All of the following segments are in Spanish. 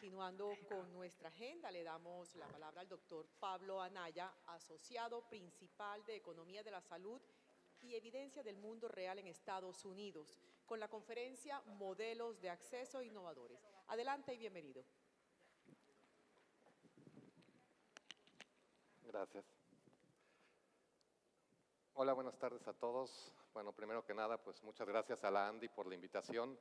Continuando con nuestra agenda, le damos la palabra al doctor Pablo Anaya, asociado principal de Economía de la Salud y Evidencia del Mundo Real en Estados Unidos, con la conferencia Modelos de Acceso Innovadores. Adelante y bienvenido. Gracias. Hola, buenas tardes a todos. Bueno, primero que nada, pues muchas gracias a la Andy por la invitación.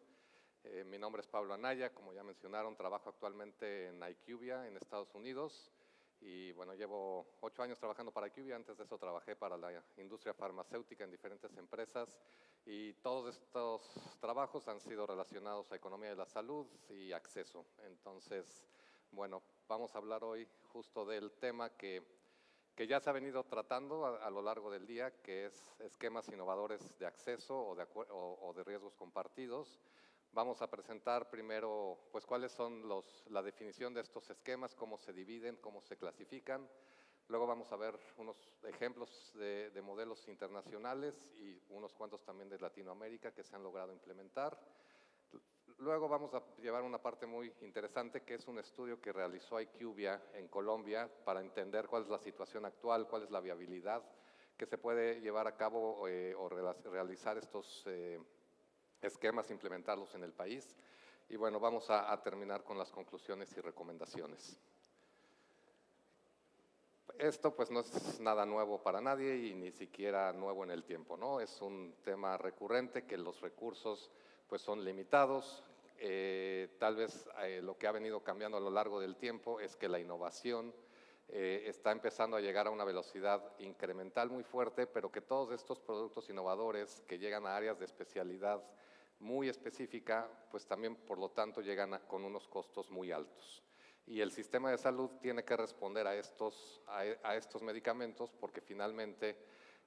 Mi nombre es Pablo Anaya, como ya mencionaron, trabajo actualmente en IQVIA en Estados Unidos y bueno, llevo 8 años trabajando para IQVIA. Antes de eso trabajé para la industria farmacéutica en diferentes empresas y todos estos trabajos han sido relacionados a economía de la salud y acceso. Entonces, bueno, vamos a hablar hoy justo del tema que ya se ha venido tratando a lo largo del día, que es esquemas innovadores de acceso o de riesgos compartidos. Vamos a presentar primero pues cuáles son la definición de estos esquemas, cómo se dividen, cómo se clasifican. Luego vamos a ver unos ejemplos de modelos internacionales y unos cuantos también de Latinoamérica que se han logrado implementar. Luego vamos a llevar una parte muy interesante, que es un estudio que realizó IQVIA en Colombia para entender cuál es la situación actual, cuál es la viabilidad que se puede llevar a cabo o realizar estos esquemas, implementarlos en el país. Y bueno, vamos a terminar con las conclusiones y recomendaciones. Esto pues no es nada nuevo para nadie y ni siquiera nuevo en el tiempo, ¿no? Es un tema recurrente que los recursos pues son limitados. Tal vez lo que ha venido cambiando a lo largo del tiempo es que la innovación está empezando a llegar a una velocidad incremental muy fuerte, pero que todos estos productos innovadores que llegan a áreas de especialidad muy específica, pues también por lo tanto llegan con unos costos muy altos. Y el sistema de salud tiene que responder a estos medicamentos porque finalmente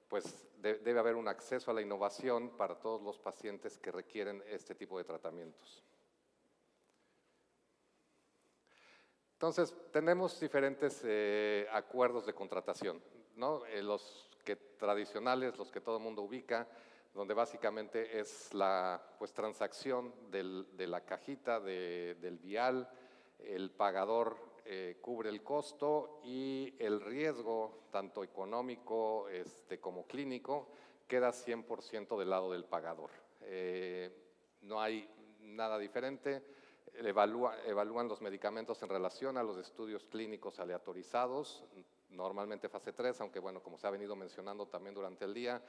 pues debe haber un acceso a la innovación para todos los pacientes que requieren este tipo de tratamientos. Entonces, tenemos diferentes acuerdos de contratación, ¿no? Los tradicionales, los que todo el mundo ubica, donde básicamente es la transacción de la cajita del vial, el pagador cubre el costo y el riesgo, tanto económico como clínico, queda 100% del lado del pagador. No hay nada diferente. Evalúan los medicamentos en relación a los estudios clínicos aleatorizados, normalmente fase 3, aunque bueno, como se ha venido mencionando también durante el día,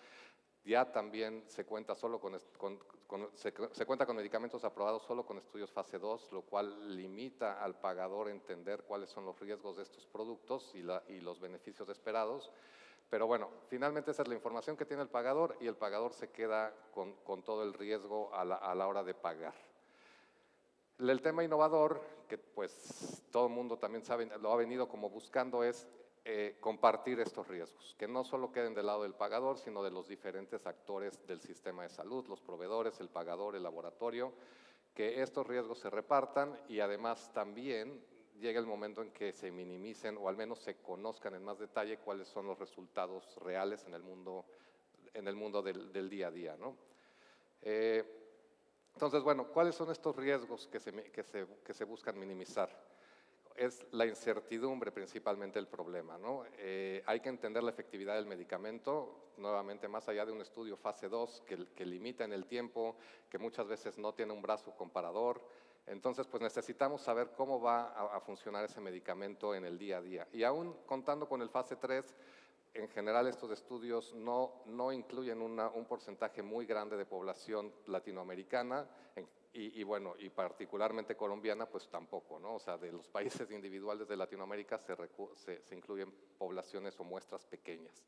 ya también se cuenta con medicamentos aprobados solo con estudios fase 2, lo cual limita al pagador entender cuáles son los riesgos de estos productos y los beneficios esperados. Pero bueno, finalmente esa es la información que tiene el pagador y el pagador se queda con todo el riesgo a la hora de pagar. El tema innovador, que pues todo el mundo también sabe, lo ha venido como buscando, es compartir estos riesgos, que no solo queden del lado del pagador, sino de los diferentes actores del sistema de salud, los proveedores, el pagador, el laboratorio, que estos riesgos se repartan y además también llega el momento en que se minimicen o al menos se conozcan en más detalle cuáles son los resultados reales en el mundo del día a día, ¿no? Entonces, bueno, ¿cuáles son estos riesgos que se buscan minimizar? Es la incertidumbre principalmente el problema, ¿no? Hay que entender la efectividad del medicamento, nuevamente más allá de un estudio fase 2 que limita en el tiempo, que muchas veces no tiene un brazo comparador. Entonces, pues necesitamos saber cómo va a funcionar ese medicamento en el día a día. Y aún contando con el fase 3, en general estos estudios no incluyen un porcentaje muy grande de población latinoamericana y particularmente colombiana, pues tampoco, ¿no? O sea, de los países individuales de Latinoamérica se incluyen poblaciones o muestras pequeñas.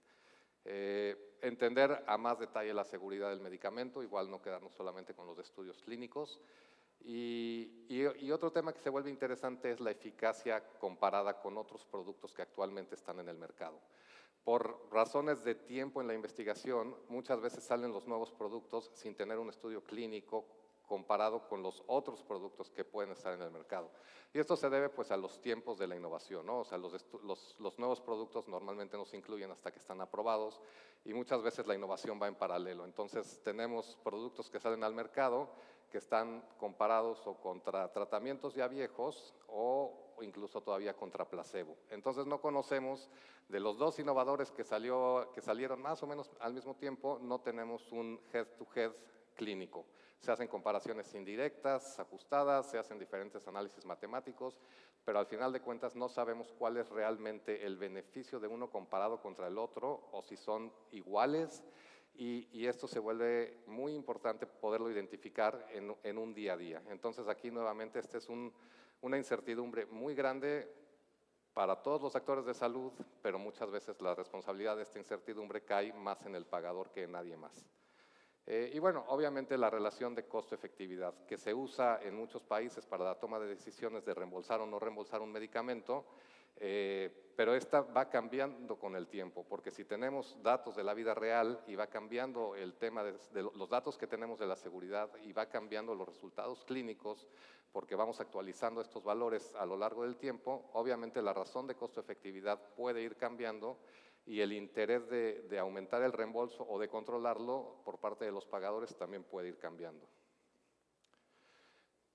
Entender a más detalle la seguridad del medicamento, igual no quedarnos solamente con los estudios clínicos. Y otro tema que se vuelve interesante es la eficacia comparada con otros productos que actualmente están en el mercado. Por razones de tiempo en la investigación, muchas veces salen los nuevos productos sin tener un estudio clínico comparado con los otros productos que pueden estar en el mercado. Y esto se debe pues a los tiempos de la innovación, ¿no? O sea, los nuevos productos normalmente no se incluyen hasta que están aprobados y muchas veces la innovación va en paralelo. Entonces tenemos productos que salen al mercado que están comparados o contra tratamientos ya viejos o incluso todavía contra placebo. Entonces no conocemos, de los dos innovadores que salieron más o menos al mismo tiempo, no tenemos un head-to-head clínico. Se hacen comparaciones indirectas, ajustadas, se hacen diferentes análisis matemáticos, pero al final de cuentas no sabemos cuál es realmente el beneficio de uno comparado contra el otro o si son iguales. Y esto se vuelve muy importante poderlo identificar en un día a día. Entonces aquí nuevamente esta es una incertidumbre muy grande para todos los actores de salud, pero muchas veces la responsabilidad de esta incertidumbre cae más en el pagador que en nadie más. Y bueno, obviamente la relación de costo-efectividad que se usa en muchos países para la toma de decisiones de reembolsar o no reembolsar un medicamento, pero esta va cambiando con el tiempo, porque si tenemos datos de la vida real y va cambiando el tema de los datos que tenemos de la seguridad y va cambiando los resultados clínicos, porque vamos actualizando estos valores a lo largo del tiempo, obviamente la razón de costo-efectividad puede ir cambiando y el interés de aumentar el reembolso o de controlarlo por parte de los pagadores también puede ir cambiando.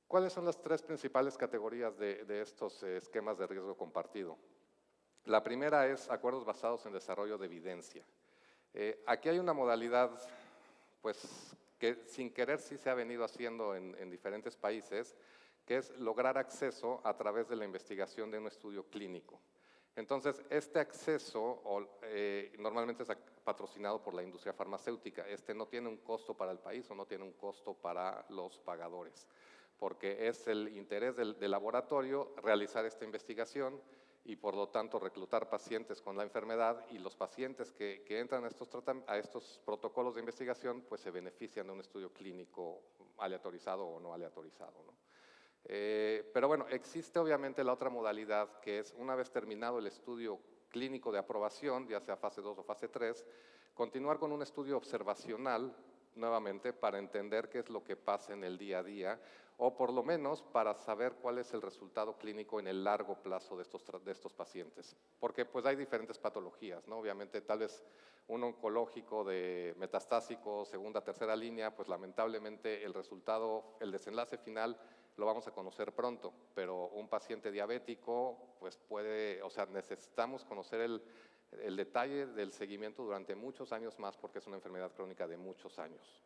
¿Cuáles son las tres principales categorías de estos esquemas de riesgo compartido? La primera es acuerdos basados en desarrollo de evidencia. Aquí hay una modalidad, pues, que sin querer sí se ha venido haciendo en diferentes países, que es lograr acceso a través de la investigación de un estudio clínico. Entonces, este acceso normalmente es patrocinado por la industria farmacéutica. Este no tiene un costo para el país o no tiene un costo para los pagadores, porque es el interés del laboratorio realizar esta investigación y por lo tanto reclutar pacientes con la enfermedad, y los pacientes que entran a estos protocolos de investigación pues se benefician de un estudio clínico aleatorizado o no aleatorizado, ¿no? Pero bueno, existe obviamente la otra modalidad, que es una vez terminado el estudio clínico de aprobación, ya sea fase 2 o fase 3, continuar con un estudio observacional nuevamente para entender qué es lo que pasa en el día a día, o por lo menos para saber cuál es el resultado clínico en el largo plazo de estos pacientes. Porque pues hay diferentes patologías, ¿no? Obviamente tal vez un oncológico de metastásico, segunda, tercera línea, pues lamentablemente el resultado, el desenlace final lo vamos a conocer pronto, pero un paciente diabético pues necesitamos conocer el detalle del seguimiento durante muchos años más, porque es una enfermedad crónica de muchos años.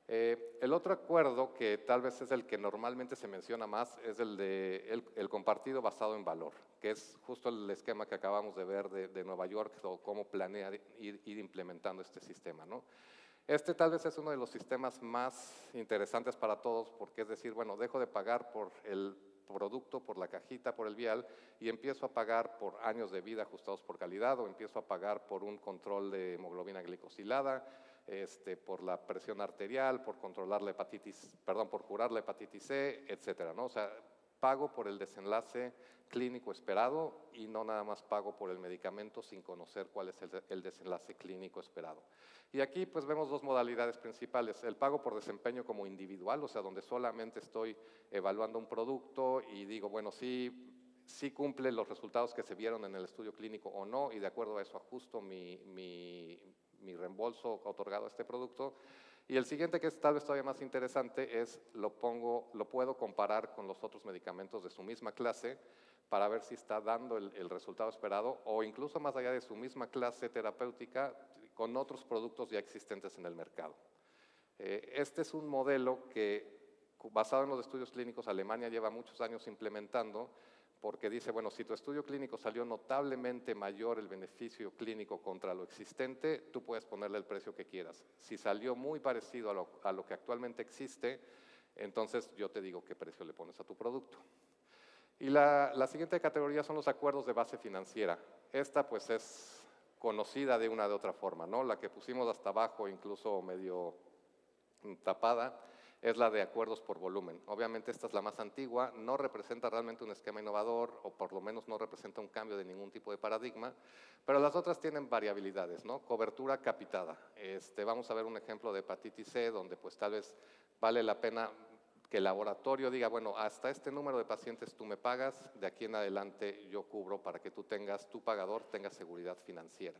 El otro acuerdo, que tal vez es el que normalmente se menciona más, es el compartido basado en valor, que es justo el esquema que acabamos de ver de Nueva York, o cómo planea ir implementando este sistema, ¿no? Este tal vez es uno de los sistemas más interesantes para todos, porque es decir, bueno, dejo de pagar por el producto, por la cajita, por el vial, y empiezo a pagar por años de vida ajustados por calidad, o empiezo a pagar por un control de hemoglobina glicosilada, por la presión arterial, por controlar la por curar la hepatitis C, etcétera, ¿no? O sea, pago por el desenlace clínico esperado y no nada más pago por el medicamento sin conocer cuál es el desenlace clínico esperado. Y aquí pues vemos dos modalidades principales: el pago por desempeño como individual, o sea, donde solamente estoy evaluando un producto y digo, bueno, sí cumple los resultados que se vieron en el estudio clínico o no, y de acuerdo a eso ajusto mi reembolso otorgado a este producto. Y el siguiente, que es tal vez todavía más interesante, es lo puedo comparar con los otros medicamentos de su misma clase para ver si está dando el resultado esperado, o incluso más allá de su misma clase terapéutica, con otros productos ya existentes en el mercado. Este es un modelo que, basado en los estudios clínicos, Alemania lleva muchos años implementando, porque dice, bueno, si tu estudio clínico salió notablemente mayor el beneficio clínico contra lo existente, tú puedes ponerle el precio que quieras. Si salió muy parecido a lo que actualmente existe, entonces yo te digo qué precio le pones a tu producto. Y la siguiente categoría son los acuerdos de base financiera. Esta pues es conocida de una de otra forma, ¿no? La que pusimos hasta abajo, incluso medio tapada, es la de acuerdos por volumen. Obviamente esta es la más antigua, no representa realmente un esquema innovador, o por lo menos no representa un cambio de ningún tipo de paradigma, pero las otras tienen variabilidades, ¿no? Cobertura capitada. Vamos a ver un ejemplo de hepatitis C, donde pues tal vez vale la pena que el laboratorio diga, bueno, hasta este número de pacientes tú me pagas, de aquí en adelante yo cubro para que tu pagador tenga seguridad financiera.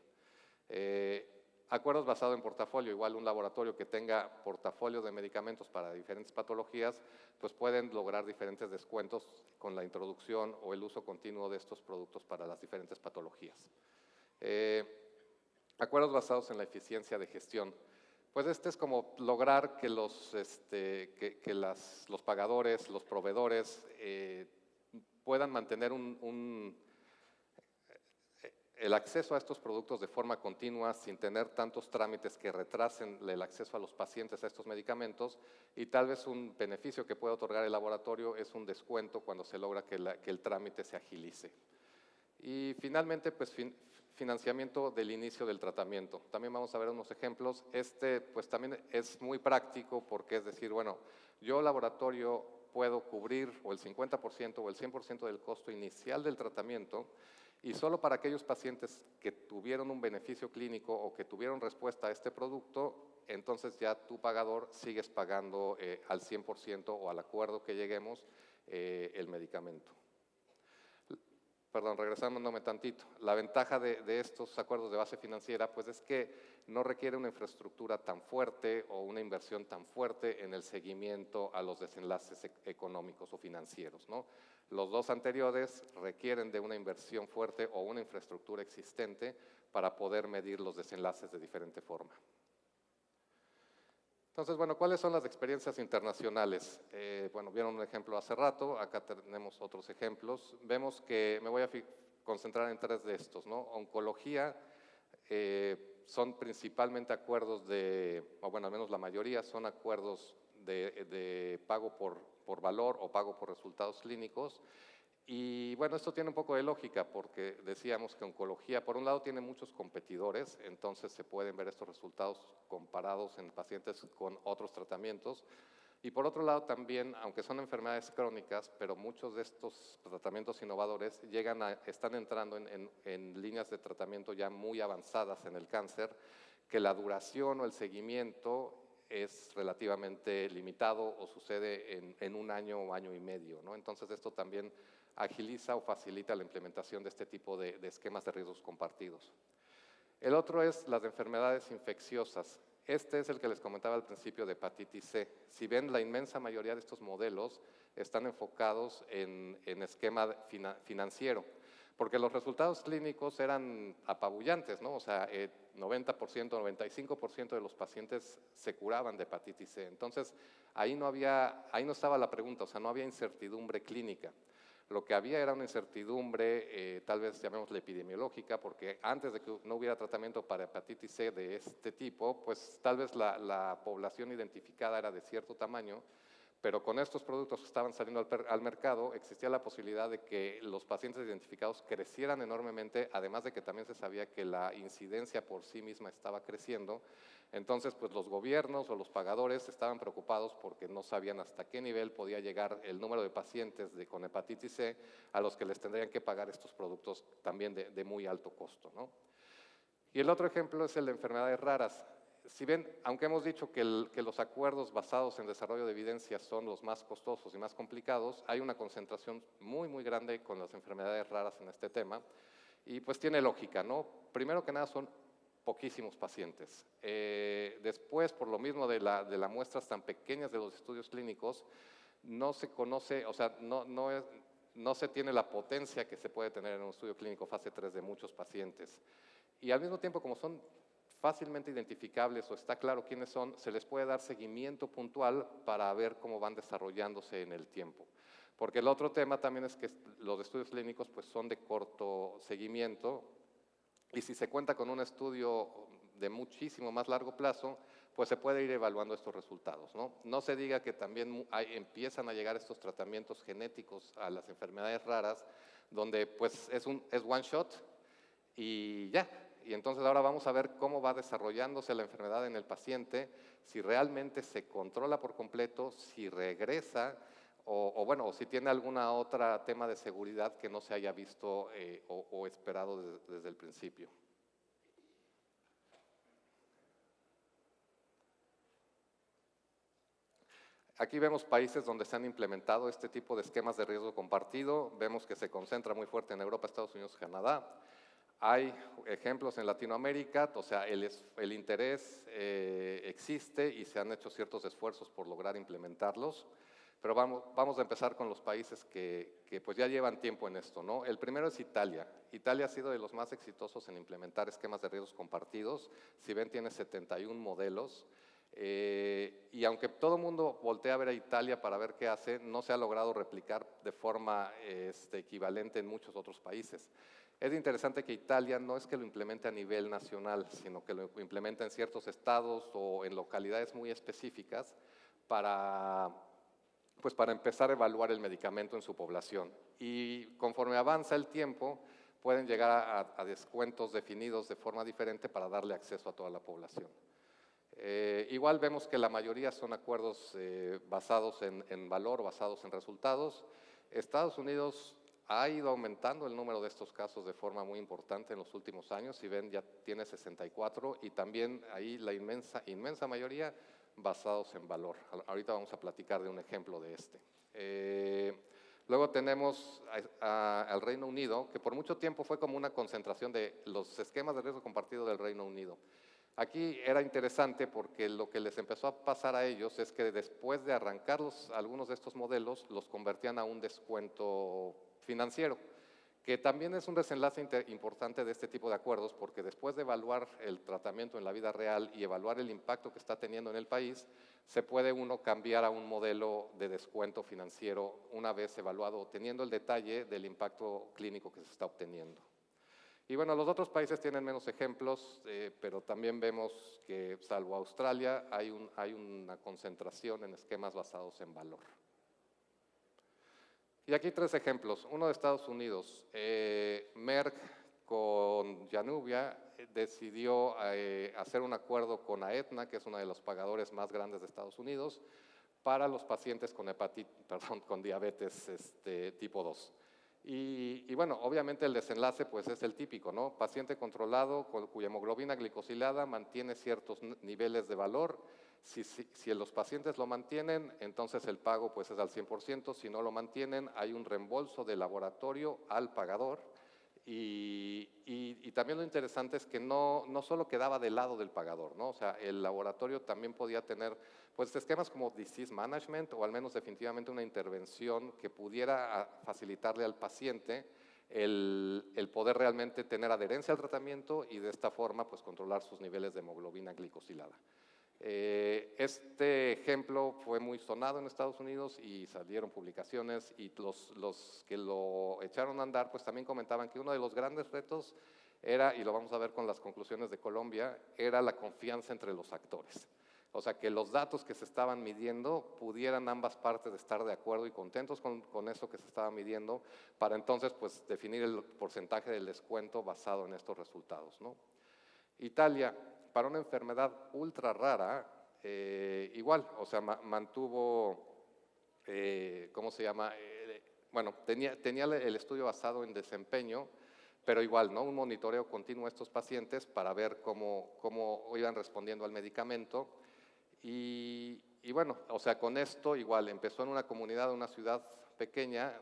Acuerdos basados en portafolio, igual un laboratorio que tenga portafolio de medicamentos para diferentes patologías, pues pueden lograr diferentes descuentos con la introducción o el uso continuo de estos productos para las diferentes patologías. Acuerdos basados en la eficiencia de gestión. Pues este es como lograr que los pagadores, los proveedores puedan mantener el acceso a estos productos de forma continua sin tener tantos trámites que retrasen el acceso a los pacientes a estos medicamentos, y tal vez un beneficio que puede otorgar el laboratorio es un descuento cuando se logra que el trámite se agilice. Y finalmente, pues financiamiento del inicio del tratamiento. También vamos a ver unos ejemplos. Pues también es muy práctico porque es decir, bueno, yo laboratorio puedo cubrir o el 50% o el 100% del costo inicial del tratamiento, y solo para aquellos pacientes que tuvieron un beneficio clínico o que tuvieron respuesta a este producto, entonces ya tu pagador sigues pagando al 100% o al acuerdo que lleguemos el medicamento. Perdón, regresándome tantito. La ventaja de estos acuerdos de base financiera pues es que no requiere una infraestructura tan fuerte o una inversión tan fuerte en el seguimiento a los desenlaces económicos o financieros, ¿no? Los dos anteriores requieren de una inversión fuerte o una infraestructura existente para poder medir los desenlaces de diferente forma. Entonces, bueno, ¿cuáles son las experiencias internacionales? Bueno, vieron un ejemplo hace rato, acá tenemos otros ejemplos. Vemos que me voy a concentrar en 3 de estos, ¿no? Oncología, son principalmente acuerdos o bueno, al menos la mayoría son acuerdos de pago por valor o pago por resultados clínicos. Y bueno, esto tiene un poco de lógica porque decíamos que oncología, por un lado, tiene muchos competidores, entonces se pueden ver estos resultados comparados en pacientes con otros tratamientos. Y por otro lado también, aunque son enfermedades crónicas, pero muchos de estos tratamientos innovadores están entrando en líneas de tratamiento ya muy avanzadas en el cáncer, que la duración o el seguimiento es relativamente limitado o sucede en un año o año y medio, ¿no? Entonces esto también agiliza o facilita la implementación de este tipo de esquemas de riesgos compartidos. El otro es las enfermedades infecciosas. Este es el que les comentaba al principio de hepatitis C. Si ven, la inmensa mayoría de estos modelos están enfocados en esquema financiero, porque los resultados clínicos eran apabullantes, ¿no? O sea, 90%, 95% de los pacientes se curaban de hepatitis C. Entonces, ahí no estaba la pregunta, o sea, no había incertidumbre clínica. Lo que había era una incertidumbre, tal vez llamémosla epidemiológica, porque antes de que no hubiera tratamiento para hepatitis C de este tipo, pues tal vez la población identificada era de cierto tamaño, pero con estos productos que estaban saliendo al mercado, existía la posibilidad de que los pacientes identificados crecieran enormemente, además de que también se sabía que la incidencia por sí misma estaba creciendo. Entonces, pues los gobiernos o los pagadores estaban preocupados porque no sabían hasta qué nivel podía llegar el número de pacientes con hepatitis C a los que les tendrían que pagar estos productos también de muy alto costo, ¿no? Y el otro ejemplo es el de enfermedades raras. Si ven, aunque hemos dicho que los acuerdos basados en desarrollo de evidencia son los más costosos y más complicados, hay una concentración muy, muy grande con las enfermedades raras en este tema, y pues tiene lógica, ¿no? Primero que nada son poquísimos pacientes. Después, por lo mismo de las muestras tan pequeñas de los estudios clínicos, no se conoce, o sea, no se tiene la potencia que se puede tener en un estudio clínico fase 3 de muchos pacientes. Y al mismo tiempo, como son fácilmente identificables o está claro quiénes son, se les puede dar seguimiento puntual para ver cómo van desarrollándose en el tiempo. Porque el otro tema también es que los estudios clínicos pues, son de corto seguimiento, y si se cuenta con un estudio de muchísimo más largo plazo, pues se puede ir evaluando estos resultados, ¿no? No se diga que también empiezan a llegar estos tratamientos genéticos a las enfermedades raras, donde pues es one shot y ya. Y entonces ahora vamos a ver cómo va desarrollándose la enfermedad en el paciente, si realmente se controla por completo, si regresa, o si tiene alguna otra tema de seguridad que no se haya visto o esperado desde el principio. Aquí vemos países donde se han implementado este tipo de esquemas de riesgo compartido. Vemos que se concentra muy fuerte en Europa, Estados Unidos, Canadá. Hay ejemplos en Latinoamérica, o sea, el interés existe y se han hecho ciertos esfuerzos por lograr implementarlos, pero vamos a empezar con los países que pues ya llevan tiempo en esto, ¿no? El primero es Italia. Italia ha sido de los más exitosos en implementar esquemas de riesgos compartidos. Si ven, tiene 71 modelos. Y aunque todo el mundo voltea a ver a Italia para ver qué hace, no se ha logrado replicar de forma equivalente en muchos otros países. Es interesante que Italia no es que lo implemente a nivel nacional, sino que lo implementa en ciertos estados o en localidades muy específicas pues para empezar a evaluar el medicamento en su población. Y conforme avanza el tiempo, pueden llegar a descuentos definidos de forma diferente para darle acceso a toda la población. Igual vemos que la mayoría son acuerdos basados en valor, basados en resultados. Estados Unidos ha ido aumentando el número de estos casos de forma muy importante en los últimos años. Si ven, ya tiene 64 y también ahí la inmensa mayoría basados en valor. Ahorita vamos a platicar de un ejemplo de este. Luego tenemos al Reino Unido, que por mucho tiempo fue como una concentración de los esquemas de riesgo compartido del Reino Unido. Aquí era interesante porque lo que les empezó a pasar a ellos es que después de arrancar algunos de estos modelos, los convertían a un descuento financiero, que también es un desenlace importante de este tipo de acuerdos, porque después de evaluar el tratamiento en la vida real y evaluar el impacto que está teniendo en el país, se puede uno cambiar a un modelo de descuento financiero una vez evaluado, teniendo el detalle del impacto clínico que se está obteniendo. Y bueno, los otros países tienen menos ejemplos, pero también vemos que, salvo Australia, hay una concentración en esquemas basados en valor. Y aquí 3 ejemplos. Uno de Estados Unidos. Merck con Januvia decidió hacer un acuerdo con Aetna, que es uno de los pagadores más grandes de Estados Unidos, para los pacientes con diabetes tipo 2. Y bueno, obviamente el desenlace pues es el típico, ¿no? Paciente controlado cuya hemoglobina glicosilada mantiene ciertos niveles de valor. Si los pacientes lo mantienen, entonces el pago pues es al 100%. Si no lo mantienen, hay un reembolso del laboratorio al pagador. Y también lo interesante es que no solo quedaba del lado del pagador, ¿no? O sea, el laboratorio también podía tener pues esquemas como disease management o al menos definitivamente una intervención que pudiera facilitarle al paciente el poder realmente tener adherencia al tratamiento y de esta forma pues controlar sus niveles de hemoglobina glicosilada. Este ejemplo fue muy sonado en Estados Unidos y salieron publicaciones y los que lo echaron a andar pues también comentaban que uno de los grandes retos era, y lo vamos a ver con las conclusiones de Colombia, era la confianza entre los actores. O sea, que los datos que se estaban midiendo pudieran ambas partes estar de acuerdo y contentos con eso que se estaba midiendo para entonces pues definir el porcentaje del descuento basado en estos resultados, ¿no? Italia, para una enfermedad ultra rara, igual, o sea, mantuvo, ¿cómo se llama? Bueno, tenía el estudio basado en desempeño, pero igual, ¿no? Un monitoreo continuo a estos pacientes para ver cómo iban respondiendo al medicamento. Y bueno, o sea, con esto igual, empezó en una comunidad, una ciudad pequeña.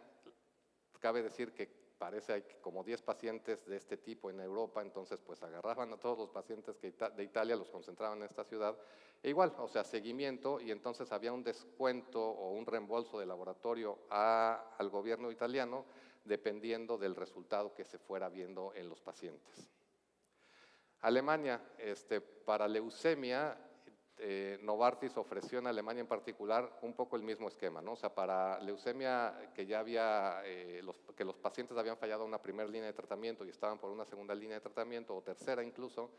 Cabe decir que parece que como 10 pacientes de este tipo en Europa, entonces pues agarraban a todos los pacientes de Italia, los concentraban en esta ciudad, e igual, o sea, seguimiento, y entonces había un descuento o un reembolso del laboratorio al gobierno italiano, dependiendo del resultado que se fuera viendo en los pacientes. Alemania, para leucemia, Novartis ofreció en Alemania en particular un poco el mismo esquema, ¿no? O sea, para leucemia que ya había, que los pacientes habían fallado una primera línea de tratamiento y estaban por una segunda línea de tratamiento o tercera incluso,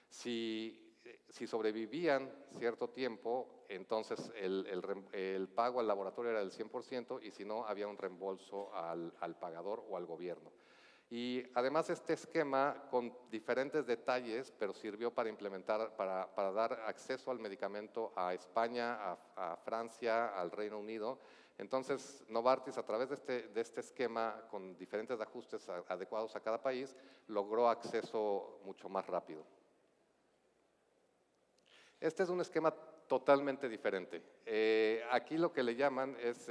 si sobrevivían cierto tiempo, entonces el pago al laboratorio era del 100% y si no, había un reembolso al pagador o al gobierno. Y además este esquema con diferentes detalles, pero sirvió para implementar, para dar acceso al medicamento a España, a Francia, al Reino Unido. Entonces Novartis, a través de este esquema con diferentes ajustes adecuados a cada país, logró acceso mucho más rápido. Este es un esquema totalmente diferente. Aquí lo que le llaman es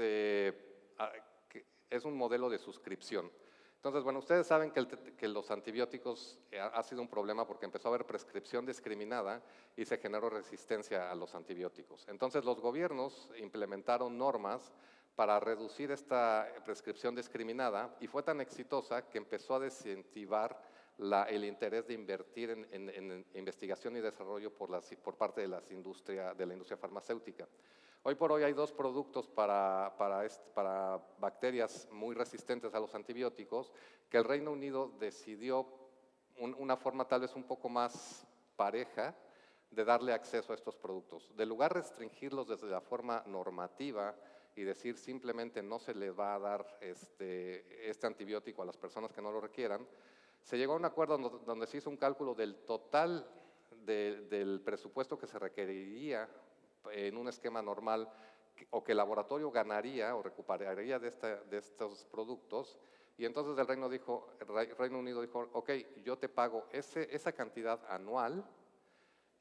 un modelo de suscripción. Entonces, bueno, ustedes saben que los antibióticos ha sido un problema porque empezó a haber prescripción discriminada y se generó resistencia a los antibióticos. Entonces, los gobiernos implementaron normas para reducir esta prescripción discriminada y fue tan exitosa que empezó a desincentivar el interés de invertir en investigación y desarrollo por parte de la industria farmacéutica. Hoy por hoy hay 2 productos para bacterias muy resistentes a los antibióticos que el Reino Unido decidió una forma tal vez un poco más pareja de darle acceso a estos productos. De lugar restringirlos desde la forma normativa y decir simplemente no se les va a dar este antibiótico a las personas que no lo requieran, se llegó a un acuerdo donde se hizo un cálculo del total del presupuesto que se requeriría en un esquema normal o que el laboratorio ganaría o recuperaría de estos productos, y entonces el Reino Unido dijo, ok, yo te pago esa cantidad anual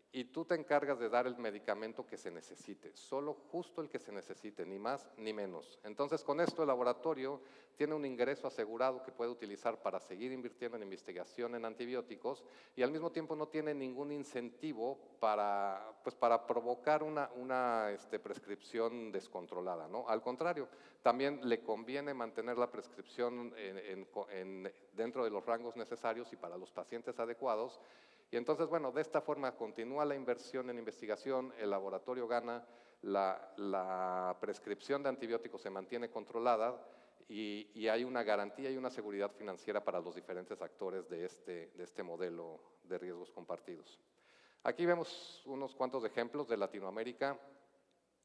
y tú te encargas de dar el medicamento que se necesite, solo justo el que se necesite, ni más ni menos. Entonces, con esto el laboratorio tiene un ingreso asegurado que puede utilizar para seguir invirtiendo en investigación en antibióticos y al mismo tiempo no tiene ningún incentivo para provocar una prescripción descontrolada, ¿no? Al contrario, también le conviene mantener la prescripción dentro de los rangos necesarios y para los pacientes adecuados. Y entonces, bueno, de esta forma continúa la inversión en investigación, el laboratorio gana, la prescripción de antibióticos se mantiene controlada y hay una garantía y una seguridad financiera para los diferentes actores de este modelo de riesgos compartidos. Aquí vemos unos cuantos ejemplos de Latinoamérica.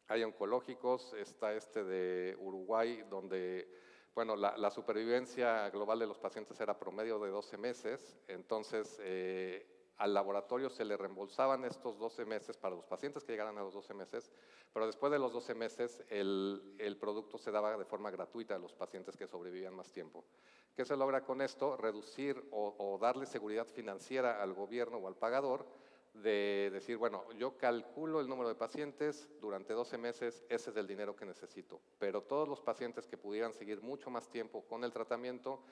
Hay oncológicos, está de Uruguay, donde bueno, la supervivencia global de los pacientes era promedio de 12 meses, entonces al laboratorio se le reembolsaban estos 12 meses para los pacientes que llegaran a los 12 meses, pero después de los 12 meses el producto se daba de forma gratuita a los pacientes que sobrevivían más tiempo. ¿Qué se logra con esto? Reducir o darle seguridad financiera al gobierno o al pagador de decir, bueno, yo calculo el número de pacientes durante 12 meses, ese es el dinero que necesito, pero todos los pacientes que pudieran seguir mucho más tiempo con el tratamiento,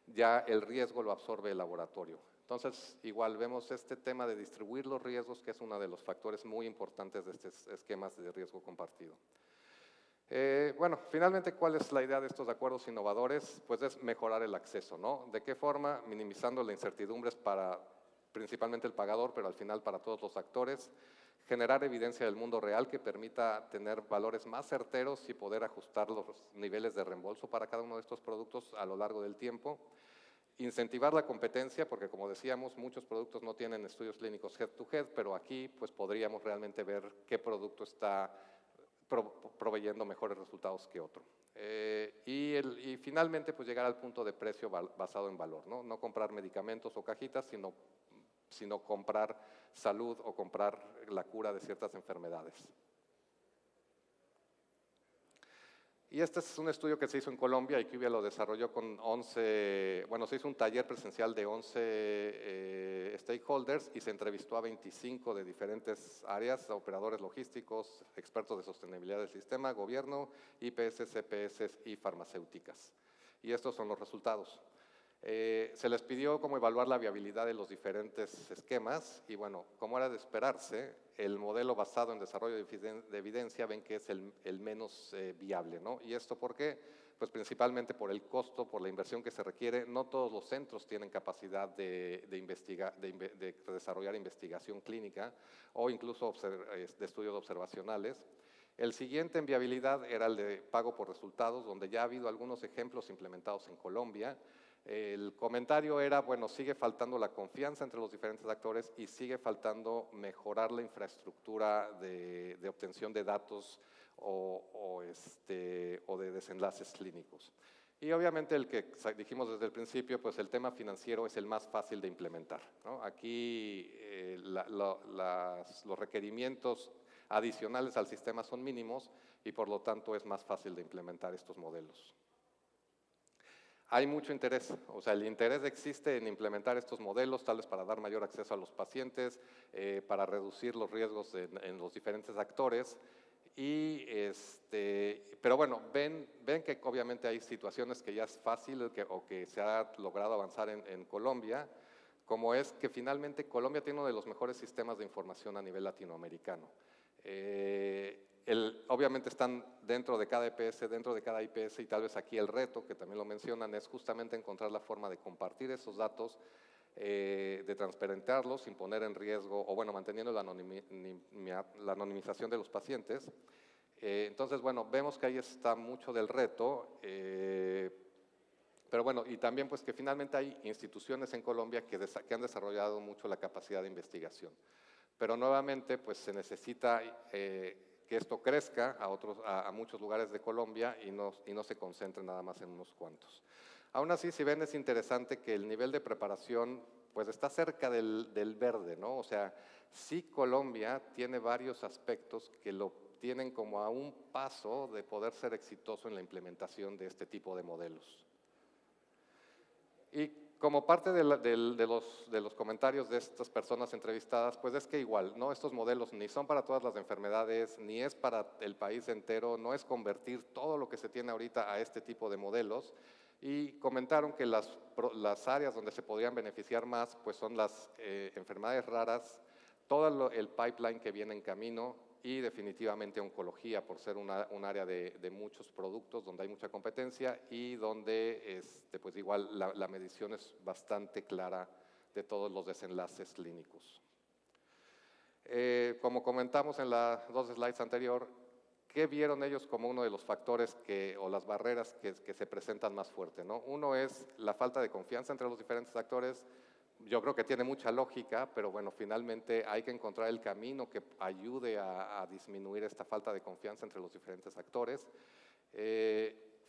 ya el riesgo lo absorbe el laboratorio. Entonces, igual vemos este tema de distribuir los riesgos, que es uno de los factores muy importantes de estos esquemas de riesgo compartido. Bueno, finalmente, ¿cuál es la idea de estos acuerdos innovadores? Pues es mejorar el acceso, ¿no? ¿De qué forma? Minimizando las incertidumbres para principalmente el pagador, pero al final para todos los actores, generar evidencia del mundo real que permita tener valores más certeros y poder ajustar los niveles de reembolso para cada uno de estos productos a lo largo del tiempo, incentivar la competencia, porque como decíamos, muchos productos no tienen estudios clínicos head-to-head, pero aquí pues podríamos realmente ver qué producto está proveyendo mejores resultados que otro. Y finalmente pues llegar al punto de precio basado en valor, ¿no? No comprar medicamentos o cajitas, sino comprar salud o comprar la cura de ciertas enfermedades. Y este es un estudio que se hizo en Colombia, IQVIA lo desarrolló con 11, bueno, se hizo un taller presencial de 11 stakeholders y se entrevistó a 25 de diferentes áreas, operadores logísticos, expertos de sostenibilidad del sistema, gobierno, IPS, CPS y farmacéuticas. Y estos son los resultados. Se les pidió cómo evaluar la viabilidad de los diferentes esquemas y bueno, como era de esperarse, el modelo basado en desarrollo de evidencia ven que es el menos viable, ¿no? ¿Y esto por qué? Pues principalmente por el costo, por la inversión que se requiere. No todos los centros tienen capacidad de desarrollar investigación clínica o incluso de estudios observacionales. El siguiente en viabilidad era el de pago por resultados, donde ya ha habido algunos ejemplos implementados en Colombia. El comentario era, bueno, sigue faltando la confianza entre los diferentes actores y sigue faltando mejorar la infraestructura de obtención de datos o de desenlaces clínicos. Y obviamente el que dijimos desde el principio, pues el tema financiero es el más fácil de implementar, ¿no? Aquí los requerimientos adicionales al sistema son mínimos y por lo tanto es más fácil de implementar estos modelos. Hay mucho interés, o sea, el interés existe en implementar estos modelos, tal vez para dar mayor acceso a los pacientes, para reducir los riesgos en los diferentes actores, Pero bueno, ven que obviamente hay situaciones que ya es fácil o que se ha logrado avanzar en Colombia, como es que finalmente Colombia tiene uno de los mejores sistemas de información a nivel latinoamericano. Obviamente están dentro de cada EPS, dentro de cada IPS, y tal vez aquí el reto, que también lo mencionan, es justamente encontrar la forma de compartir esos datos, de transparentarlos sin poner en riesgo, o bueno, manteniendo la anonimización de los pacientes. Entonces, bueno, vemos que ahí está mucho del reto, pero bueno, y también pues que finalmente hay instituciones en Colombia que han desarrollado mucho la capacidad de investigación. Pero nuevamente pues se necesita que esto crezca a muchos lugares de Colombia y no se concentre nada más en unos cuantos. Aún así, si ven, es interesante que el nivel de preparación pues está cerca del verde, ¿no? O sea, sí Colombia tiene varios aspectos que lo tienen como a un paso de poder ser exitoso en la implementación de este tipo de modelos. Y como parte de los comentarios de estas personas entrevistadas, pues es que igual, ¿no? Estos modelos ni son para todas las enfermedades, ni es para el país entero, no es convertir todo lo que se tiene ahorita a este tipo de modelos. Y comentaron que las áreas donde se podrían beneficiar más pues son las enfermedades raras, todo el pipeline que viene en camino y definitivamente oncología, por ser un área de muchos productos donde hay mucha competencia y donde pues igual la medición es bastante clara de todos los desenlaces clínicos. Como comentamos en las dos slides anterior, ¿qué vieron ellos como uno de los factores o las barreras que se presentan más fuerte, ¿no? Uno es la falta de confianza entre los diferentes actores. Yo creo que tiene mucha lógica, pero bueno, finalmente hay que encontrar el camino que ayude a disminuir esta falta de confianza entre los diferentes actores.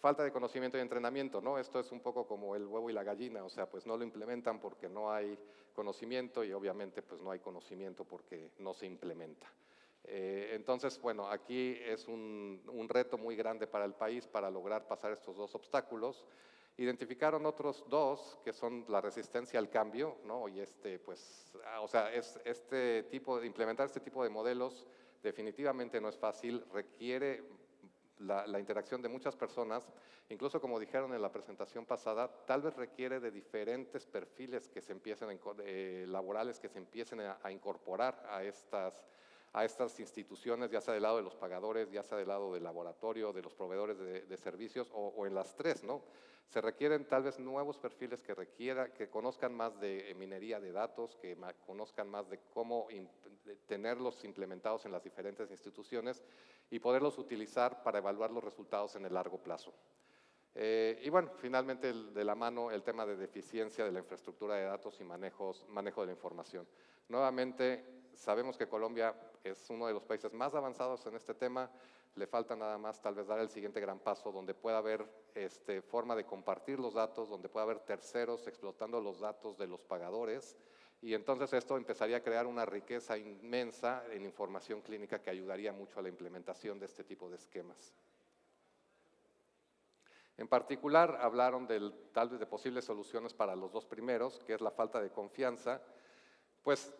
Falta de conocimiento y entrenamiento, ¿no? Esto es un poco como el huevo y la gallina, o sea, pues no lo implementan porque no hay conocimiento y obviamente pues no hay conocimiento porque no se implementa. Entonces, bueno, aquí es un reto muy grande para el país para lograr pasar estos dos obstáculos. Identificaron otros dos, que son la resistencia al cambio, ¿no? Y pues, o sea, implementar este tipo de modelos definitivamente no es fácil, requiere la interacción de muchas personas, incluso como dijeron en la presentación pasada, tal vez requiere de diferentes perfiles que se empiecen laborales que se empiecen a incorporar a estas instituciones, ya sea del lado de los pagadores, ya sea del lado del laboratorio, de los proveedores de servicios o en las tres, ¿no? Se requieren tal vez nuevos perfiles que conozcan más de minería de datos, que conozcan más de cómo tenerlos implementados en las diferentes instituciones y poderlos utilizar para evaluar los resultados en el largo plazo. Y bueno, finalmente de la mano el tema de deficiencia de la infraestructura de datos y manejo de la información. Nuevamente, sabemos que Colombia es uno de los países más avanzados en este tema, le falta nada más tal vez dar el siguiente gran paso donde pueda haber forma de compartir los datos, donde pueda haber terceros explotando los datos de los pagadores y entonces esto empezaría a crear una riqueza inmensa en información clínica que ayudaría mucho a la implementación de este tipo de esquemas. En particular, hablaron tal vez de posibles soluciones para los dos primeros, que es la falta de confianza. Pues,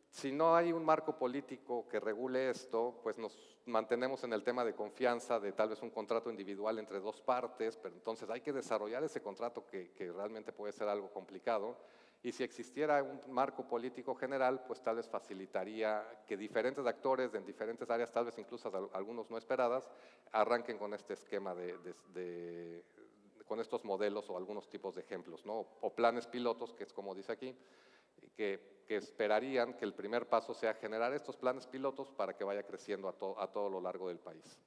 si no hay un marco político que regule esto, pues nos mantenemos en el tema de confianza, de tal vez un contrato individual entre dos partes, pero entonces hay que desarrollar ese contrato que realmente puede ser algo complicado. Y si existiera un marco político general, pues tal vez facilitaría que diferentes actores en diferentes áreas, tal vez incluso algunos no esperadas, arranquen con este esquema con estos modelos o algunos tipos de ejemplos, ¿no? O planes pilotos, que es como dice aquí, que esperarían que el primer paso sea generar estos planes pilotos para que vaya creciendo a todo lo largo del país.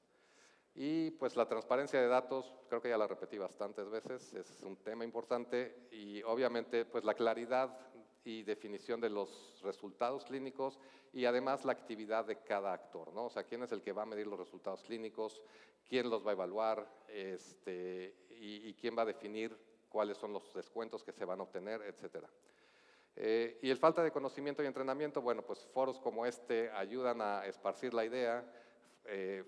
Y pues la transparencia de datos, creo que ya la repetí bastantes veces, es un tema importante y obviamente pues la claridad y definición de los resultados clínicos y además la actividad de cada actor, ¿no? O sea, quién es el que va a medir los resultados clínicos, quién los va a evaluar y quién va a definir cuáles son los descuentos que se van a obtener, etcétera. Y el falta de conocimiento y entrenamiento, bueno, pues foros como este ayudan a esparcir la idea.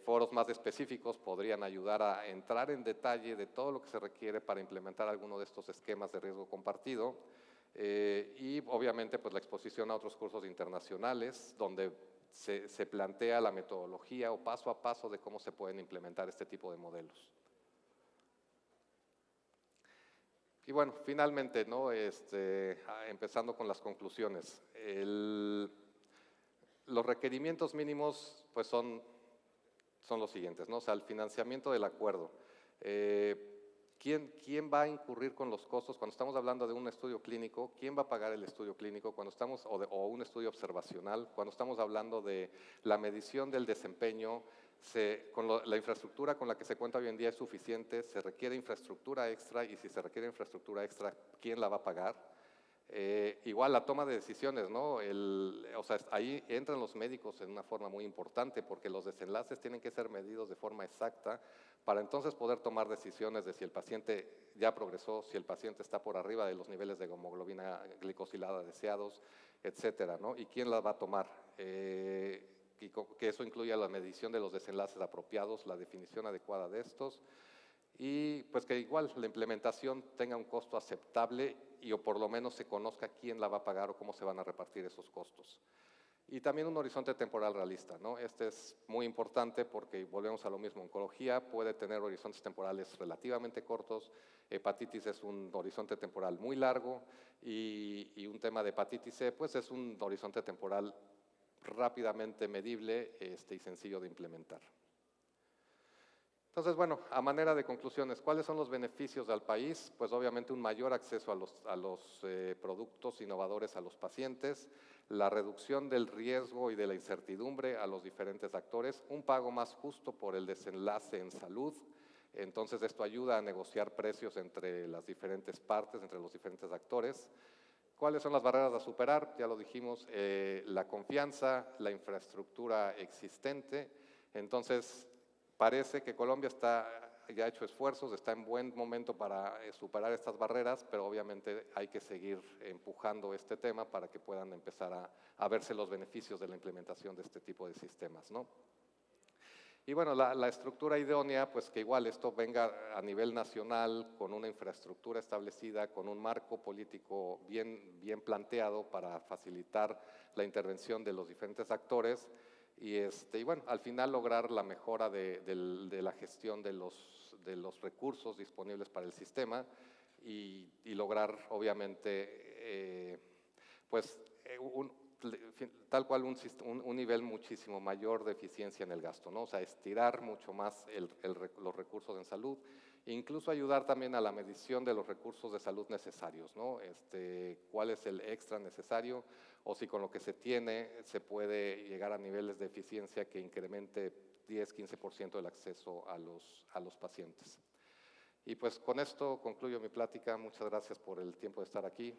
Foros más específicos podrían ayudar a entrar en detalle de todo lo que se requiere para implementar alguno de estos esquemas de riesgo compartido y obviamente pues la exposición a otros cursos internacionales donde se plantea la metodología o paso a paso de cómo se pueden implementar este tipo de modelos. Y bueno, finalmente, ¿no? Empezando con las conclusiones. Los requerimientos mínimos pues son los siguientes, ¿no? O sea, el financiamiento del acuerdo. ¿Quién va a incurrir con los costos cuando estamos hablando de un estudio clínico? ¿Quién va a pagar el estudio clínico cuando estamos, o un estudio observacional? Cuando estamos hablando de la medición del desempeño, la infraestructura con la que se cuenta hoy en día es suficiente, se requiere infraestructura extra, y si se requiere infraestructura extra, ¿quién la va a pagar? Igual la toma de decisiones, ¿no? O sea, ahí entran los médicos en una forma muy importante, porque los desenlaces tienen que ser medidos de forma exacta para entonces poder tomar decisiones de si el paciente ya progresó, si el paciente está por arriba de los niveles de hemoglobina glicosilada deseados, etcétera, ¿no? Y quién las va a tomar. Y que eso incluya la medición de los desenlaces apropiados, la definición adecuada de estos, y pues que igual la implementación tenga un costo aceptable o por lo menos se conozca quién la va a pagar o cómo se van a repartir esos costos. Y también un horizonte temporal realista, ¿no? Este es muy importante porque volvemos a lo mismo, oncología puede tener horizontes temporales relativamente cortos, hepatitis es un horizonte temporal muy largo y un tema de hepatitis C pues es un horizonte temporal rápidamente medible y sencillo de implementar. Entonces, bueno, a manera de conclusiones, ¿cuáles son los beneficios al país? Pues obviamente un mayor acceso a los productos innovadores a los pacientes, la reducción del riesgo y de la incertidumbre a los diferentes actores, un pago más justo por el desenlace en salud. Entonces, esto ayuda a negociar precios entre las diferentes partes, entre los diferentes actores. ¿Cuáles son las barreras a superar? Ya lo dijimos, la confianza, la infraestructura existente. Entonces, parece que Colombia ya ha hecho esfuerzos, está en buen momento para superar estas barreras, pero obviamente hay que seguir empujando este tema para que puedan empezar a verse los beneficios de la implementación de este tipo de sistemas, ¿no? Y bueno, la estructura idónea, pues que igual esto venga a nivel nacional, con una infraestructura establecida, con un marco político bien planteado para facilitar la intervención de los diferentes actores y bueno, al final lograr la mejora de la gestión de los recursos disponibles para el sistema y lograr, obviamente, pues tal cual un nivel muchísimo mayor de eficiencia en el gasto, ¿no? O sea, estirar mucho más los recursos en salud, e incluso ayudar también a la medición de los recursos de salud necesarios, ¿no? ¿Cuál es el extra necesario? O si con lo que se tiene se puede llegar a niveles de eficiencia que incremente 10-15% el acceso a los pacientes. Y pues con esto concluyo mi plática. Muchas gracias por el tiempo de estar aquí.